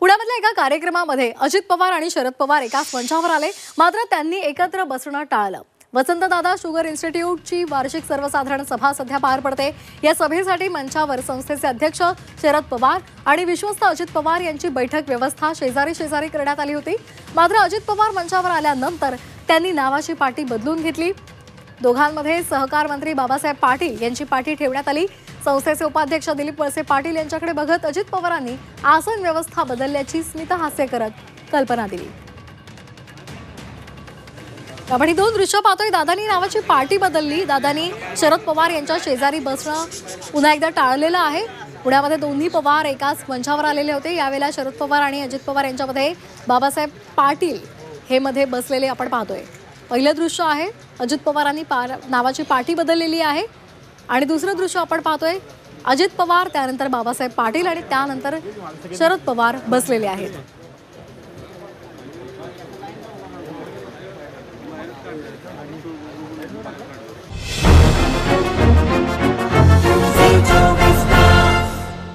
पुण्यामधल्या एका कार्यक्रमामध्ये अजित पवार आणि शरद पवार एकाच मंचावर आले, मात्र त्यांनी एकत्र बसणं टाळलं। वसंतदादा शुगर इन्स्टिट्यूटची वार्षिक सर्वसाधारण सभा सध्या पार पडते। या सभेसाठी मंचावर संस्थेचे अध्यक्ष शरद पवार आणि विश्वस्त अजित पवार यांची बैठक व्यवस्था शेजारी शेजारी करण्यात आली होती। मात्र अजित पवार मंचावर आल्यानंतर त्यांनी नावाची पाटी बदलून घेतली। दोघांमध्ये सहकार मंत्री बाबासाहेब पाटील यांची पाटी ठेवण्यात आली। संस्थेचे उपाध्यक्ष दिलीप वळसे पाटील यांच्याकडे बघत अजित पवारांनी आसन व्यवस्था बदलल्याची स्मितहास्य करत कल्पना दिली। आपण ही दोन दृश्य पाहतोय। दादानी नावाची पार्टी बदलली। दादानी शरद पवार यांच्या शेजारी बसणं पुन्हा एकदा टाळलेलं आहे। पुण्यामध्ये दोन्ही पवार एकाच मंचावर आलेले होते। यावेळेला शरद पवार आणि अजित पवार यांच्यामध्ये बाबासाहेब पाटील हे मध्ये बसलेले आपण पाहतोय। पहिलं दृश्य आहे अजित पवारांनी नावाची पार्टी बदललेली आहे आणि दुसरं दृश्य आपण पाहतोय अजित पवार, त्यानंतर बाबासाहेब पाटील आणि त्यानंतर शरद पवार बसलेले आहेत।